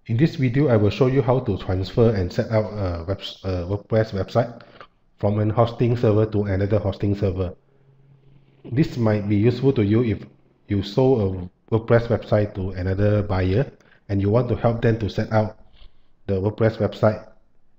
In this video, I will show you how to transfer and set up a WordPress website from an hosting server to another hosting server. This might be useful to you if you sold a WordPress website to another buyer and you want to help them to set up the WordPress website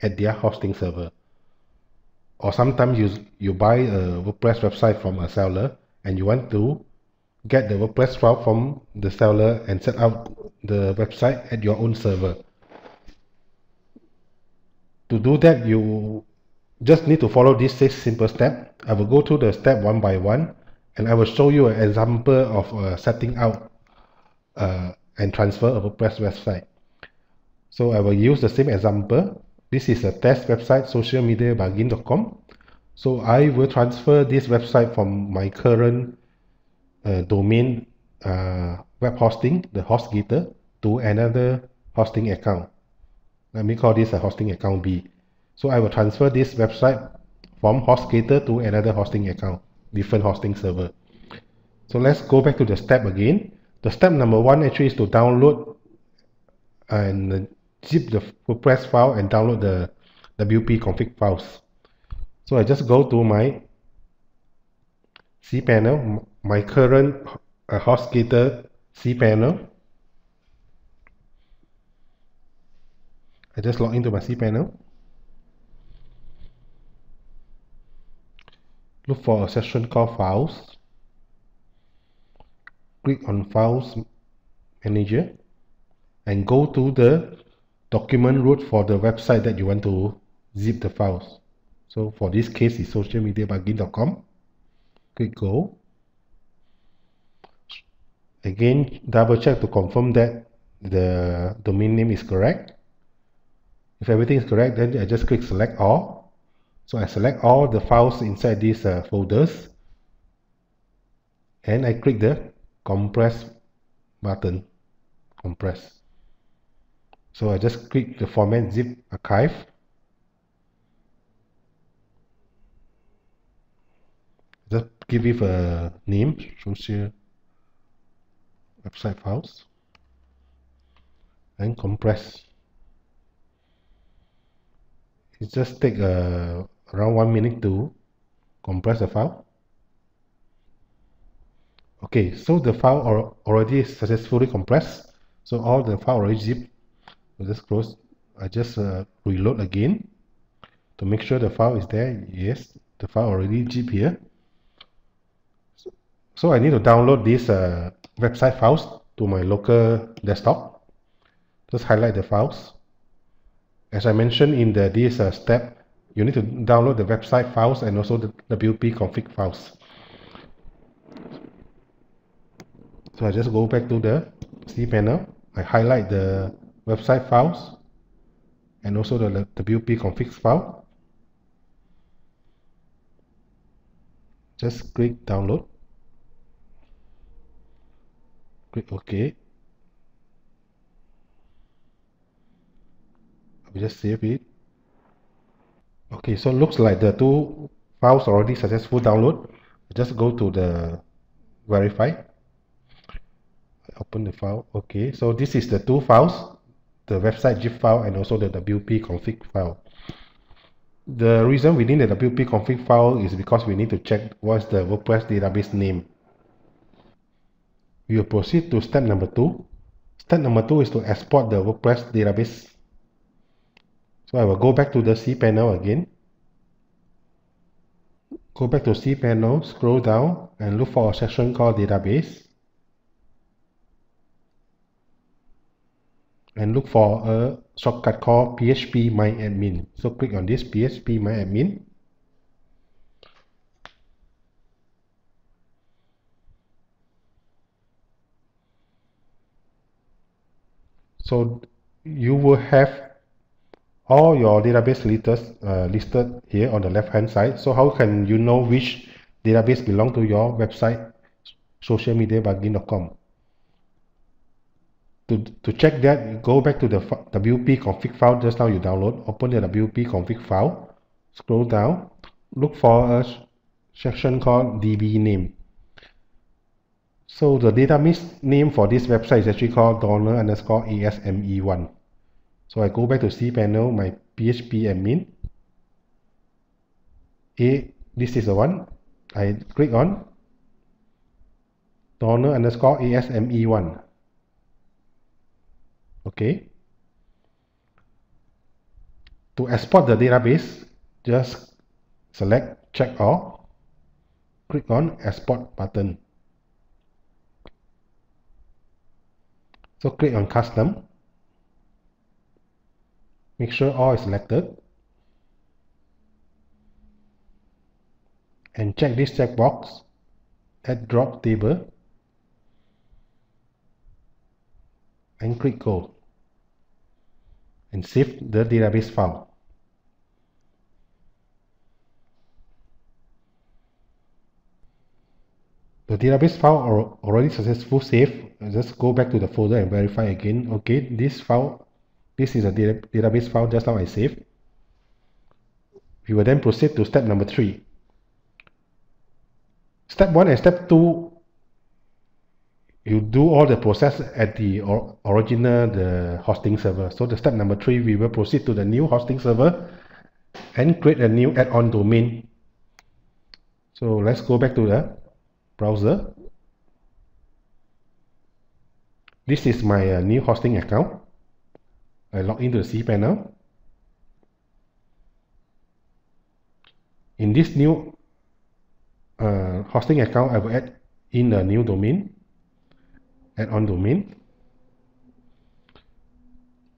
at their hosting server. Or sometimes you buy a WordPress website from a seller and you want to get the WordPress file from the seller and set up the website at your own server. To do that, you just need to follow these 6 simple steps. I will go through the step one by one, and I will show you an example of setting out and transfer a WordPress website. So I will use the same example. This is a test website, socialmediabargain.com. So I will transfer this website from my current domain web hosting, the Hostgator, to another hosting account. Let me call this a hosting account B. So I will transfer this website from Hostgator to another hosting account, different hosting server. So let's go back to the step again. The step number 1 actually is to download and zip the WordPress file and download the WP config files. So I just go to my cpanel, my current Hostgator cpanel. I just log into my cpanel. Look for a section called Files. Click on Files Manager and go to the document root for the website that you want to zip the files. So for this case, it's socialmediabargain.com. Click Go. Again, double check to confirm that the domain name is correct. If everything is correct, then I just click Select All. So I select all the files inside these folders, and I click the Compress button. Compress. So I just click the Format Zip Archive. Just give it a name, social website files, and compress. It just take around 1 minute to compress the file. Okay, so the file already successfully compressed. So all the file already zipped. I'll just close. I just reload again to make sure the file is there. Yes, the file already zipped here. So I need to download these website files to my local desktop. Just highlight the files. As I mentioned in this step, you need to download the website files and also the WP config files. So I just go back to the cpanel. I highlight the website files and also the WP config file. Just click download. Click OK. We just save it. Okay, so looks like the 2 files already successful download. Just go to the verify. Open the file. Okay, so this is the 2 files, the website zip file and also the WP config file. The reason we need the WP config file is because we need to check what's the WordPress database name. We will proceed to step number 2. Step number 2 is to export the WordPress database. So I will go back to the cpanel again. Go back to cpanel, scroll down and look for a section called database. And look for a shortcut called phpMyAdmin. So click on this phpMyAdmin. So you will have all your database listed here on the left hand side. So how can you know which database belongs to your website, socialmediabargain.com? To check that, go back to the WP config file just now you download. Open the WP config file, scroll down, look for a section called DB name. So the database name for this website is actually called $_ASME1. So I go back to cpanel, my PHP admin. This is the one. I click on $_ASME1. Okay. To export the database, just select check all, click on export button. So click on custom, make sure all is selected, and check this checkbox, add drop table, and click go, and save the database file. The database file are already successful save. Just go back to the folder and verify again. Okay, this is a database file just now I saved. We will then proceed to step number 3. Step 1 and step 2, you do all the process at the original the hosting server. So the step number 3, we will proceed to the new hosting server and create a new add-on domain. So let's go back to the browser. This is my new hosting account. I log into the cpanel. In this new hosting account, I will add in a new domain, add-on domain.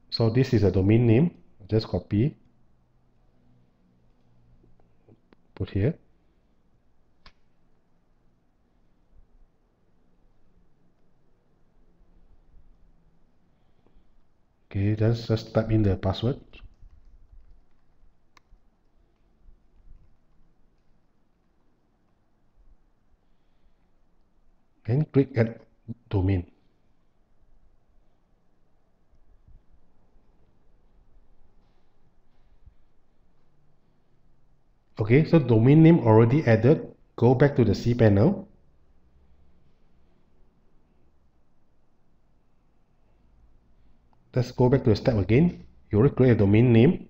So this is a domain name. Just copy, put here. Okay, just type in the password. And click add domain. Okay, so domain name already added. Go back to the cpanel. Let's go back to the step again. You already create a domain name.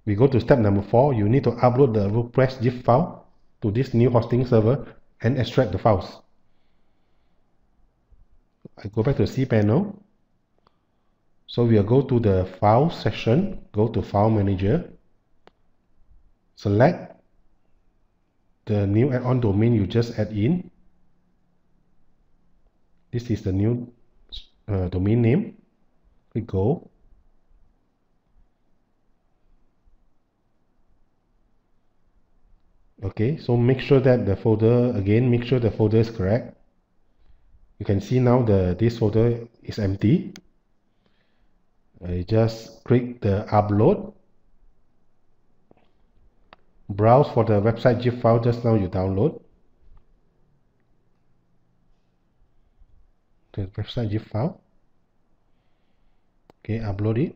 We go to step number 4. You need to upload the WordPress zip file to this new hosting server and extract the files. I go back to the cpanel. So we'll go to the file section, go to file manager, select the new add-on domain you just add in. This is the new domain name. Click go. Okay, so make sure that the folder, again, make sure the folder is correct. You can see now this folder is empty. I just click the upload. Browse for the website zip file just now you download. The website zip file. Okay, upload it.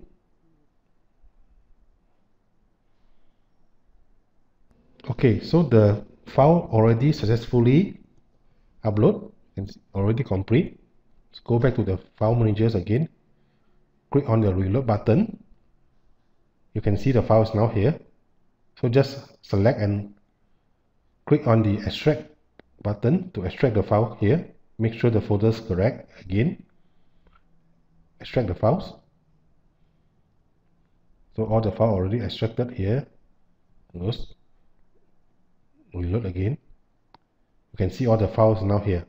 Okay, so the file already successfully upload and already complete. Let's go back to the file managers again. Click on the reload button. You can see the file is now here. So just select and click on the extract button to extract the file here. Make sure the folder is correct. Again, extract the files. So all the file already extracted here. Close. Reload again. You can see all the files now here.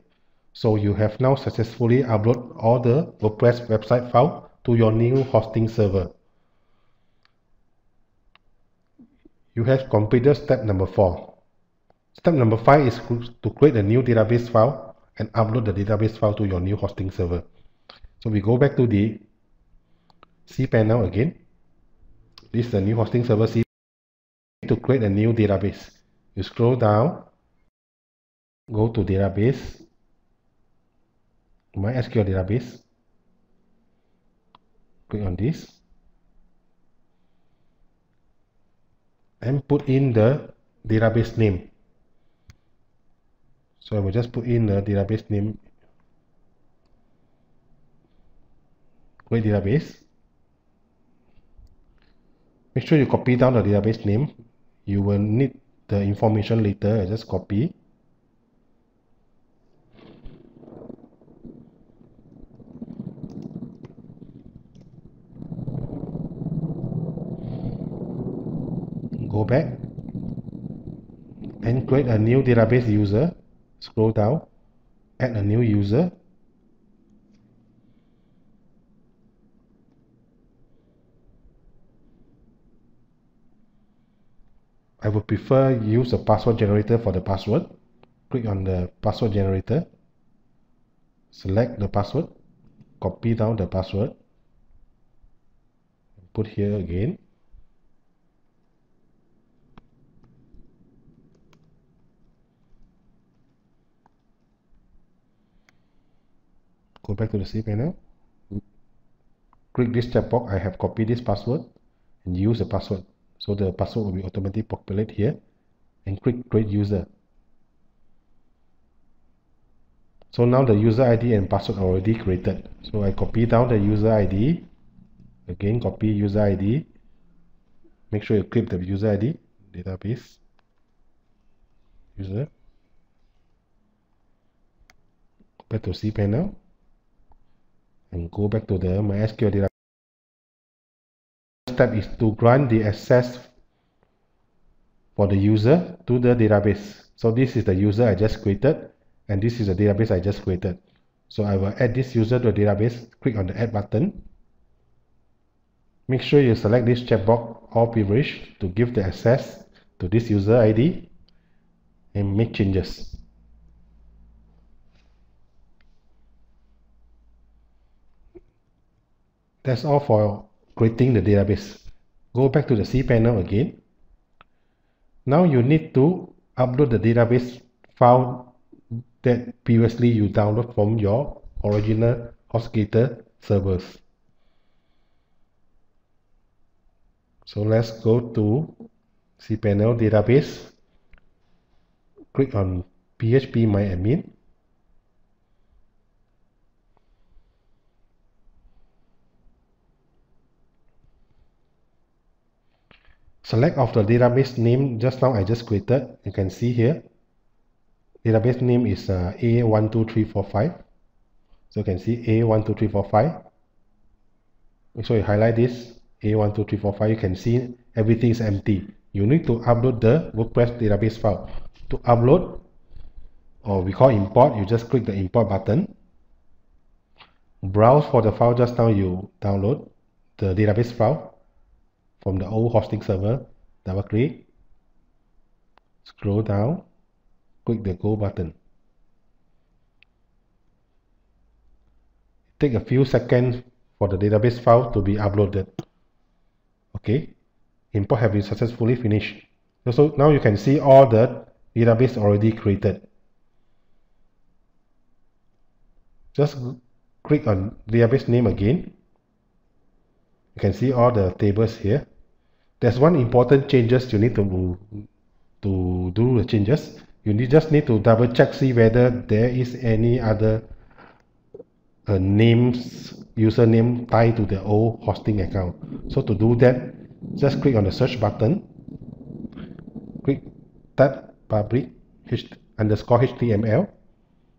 So you have now successfully uploaded all the WordPress website file to your new hosting server. You have completed step number 4. Step number 5 is to create a new database file and upload the database file to your new hosting server. So we go back to the cpanel again. This is the new hosting server to create a new database. You scroll down, go to database, MySQL database, click on this, and put in the database name. So I will just put in the database name, create database. Make sure you copy down the database name. You will need the information later. I just copy. Go back and create a new database user. Scroll down, add a new user. I would prefer use a password generator for the password. Click on the password generator. Select the password. Copy down the password. Put here again. Go back to the cPanel. Click this checkbox. I have copied this password and use the password. So the password will be automatically populated here. And click create user. So now the user ID and password are already created. So I copy down the user ID. Again, copy user ID. Make sure you click the user ID. Database. User. Go back to cPanel. And go back to the MySQL database. Step is to grant the access for the user to the database. So this is the user I just created, and this is the database I just created. So I will add this user to the database. Click on the add button. Make sure you select this checkbox all privilege to give the access to this user ID and make changes. That's all for creating the database. Go back to the cPanel again. Now you need to upload the database file that previously you download from your original Hostgator servers. So let's go to cPanel database. Click on phpMyAdmin. Select of the database name just now I just created. You can see here. Database name is A12345. So you can see A12345. So you highlight this A12345. You can see everything is empty. You need to upload the WordPress database file. To upload, or we call import, you just click the import button. Browse for the file just now you download the database file from the old hosting server. Double click, scroll down, click the go button. Take a few seconds for the database file to be uploaded. Okay, import have been successfully finished. So now you can see all the database already created. Just click on database name again. You can see all the tables here. There's one important changes you need to do the changes. You just need to double check, see whether there is any other names, username tied to the old hosting account. So to do that, just click on the search button. Click type public underscore HTML,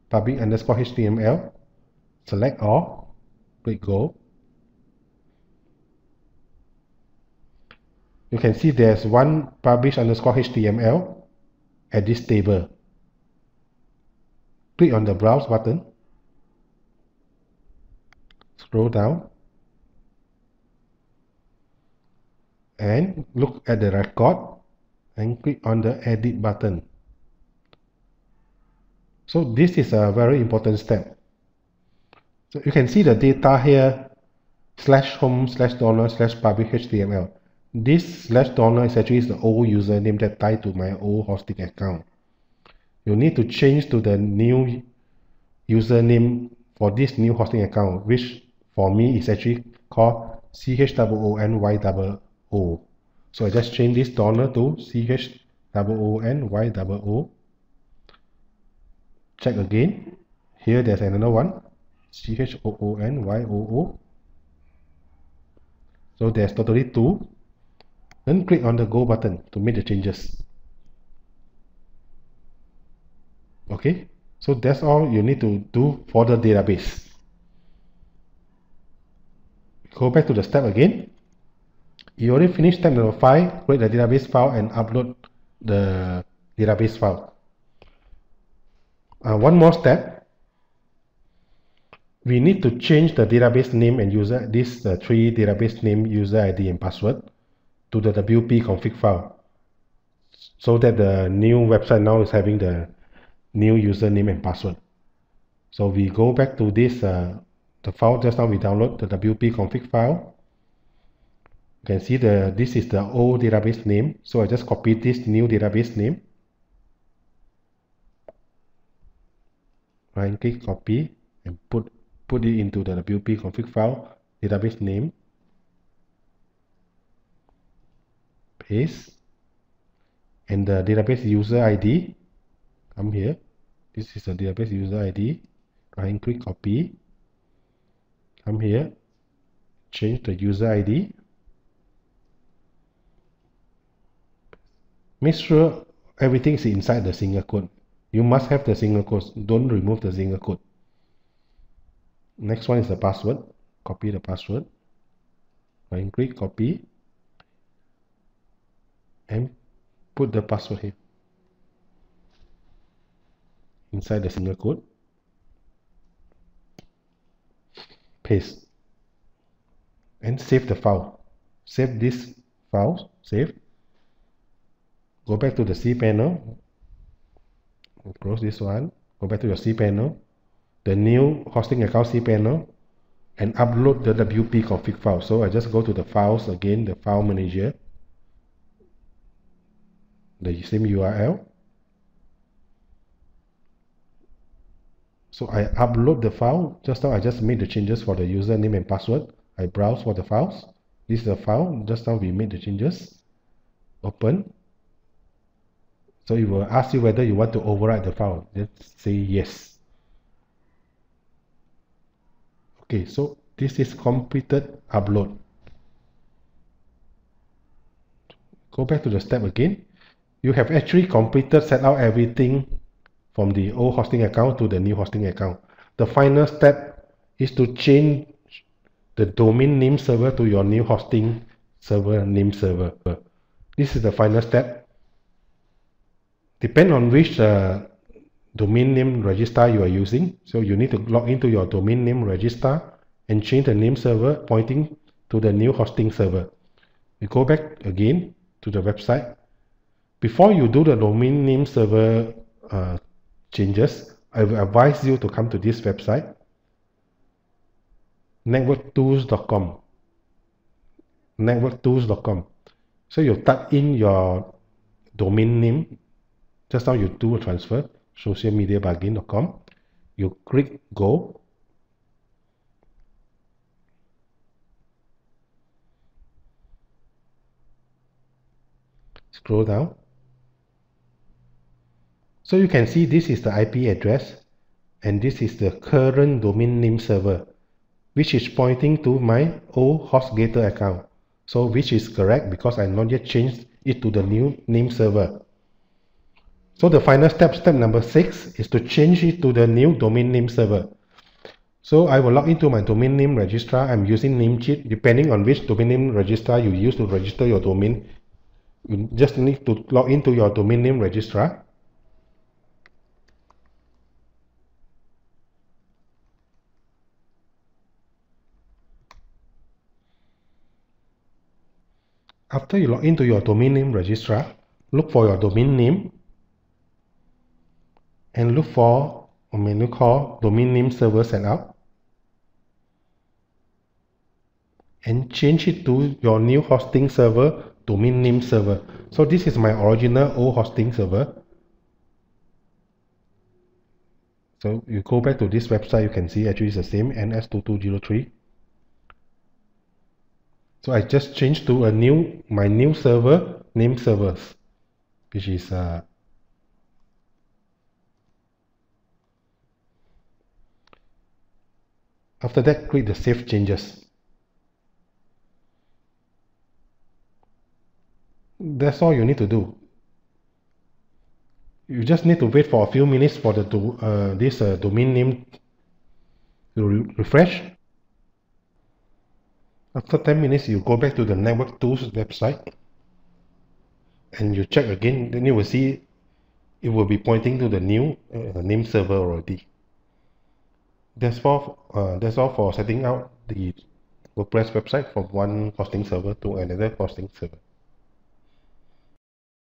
public underscore HTML. Select all. Click go. You can see there's one publish underscore HTML at this table. Click on the browse button. Scroll down and look at the record and click on the edit button. So this is a very important step. So you can see the data here /home/dollar/public HTML. This /dollar is actually the old username that tied to my old hosting account. You need to change to the new username for this new hosting account, which for me is actually called CHOONYOO. So I just change this dollar to CHOONYOO. Check again. Here there's another one, CHOONYOO. So there's totally two. Then click on the Go button to make the changes. Okay, so that's all you need to do for the database. Go back to the step again. You already finished step number 5, create the database file and upload the database file. One more step. We need to change the database name and user, this 3 database name, user ID and password to the WP config file, so that the new website now is having the new username and password. So we go back to this, the file just now we download, the WP config file. You can see this is the old database name, so I just copy this new database name. Right click, copy, and put it into the WP config file, database name. Paste. And the database user ID, come here. This is the database user ID. Right click, copy. Come here. Change the user ID. Make sure everything is inside the single quote. You must have the single quotes. Don't remove the single quote. Next one is the password. Copy the password. Right click, copy, and put the password here inside the single quote. Paste and save the file. Save this file. Save. Go back to the cpanel. Close this one. Go back to your cpanel, the new hosting account cpanel, and upload the WP config file. So I just go to the files again, the file manager, the same URL. So I upload the file. Just now I just made the changes for the username and password. I browse for the files. This is the file. Just now we made the changes. Open. So it will ask you whether you want to overwrite the file. Let's say yes. Okay, so this is completed upload. Go back to the step again. You have actually completed set out everything from the old hosting account to the new hosting account. The final step is to change the domain name server to your new hosting server name server. This is the final step. Depend on which domain name register you are using. So you need to log into your domain name register and change the name server pointing to the new hosting server. You go back again to the website. Before you do the domain name server changes, I will advise you to come to this website, networktools.com. networktools.com. So you type in your domain name. Just now you do a transfer, socialmediabargain.com. You click go. Scroll down. So you can see this is the IP address and this is the current domain name server, which is pointing to my old Hostgator account. So which is correct because I not yet changed it to the new name server. So the final step, step number 6, is to change it to the new domain name server. So I will log into my domain name registrar. I'm using Namecheap. Depending on which domain name registrar you use to register your domain, you just need to log into your domain name registrar. After you log into your domain name registrar, look for your domain name and look for a menu called domain name server setup and change it to your new hosting server domain name server. So this is my original old hosting server. So you go back to this website, you can see actually it's the same, NS2203. So I just changed to a my new server name servers, which is after that, click the Save Changes. That's all you need to do. You just need to wait for a few minutes for the domain name to refresh. After 10 minutes, you go back to the network tools website and you check again. Then you will see it will be pointing to the new name server already. That's all for setting out the WordPress website from one hosting server to another hosting server.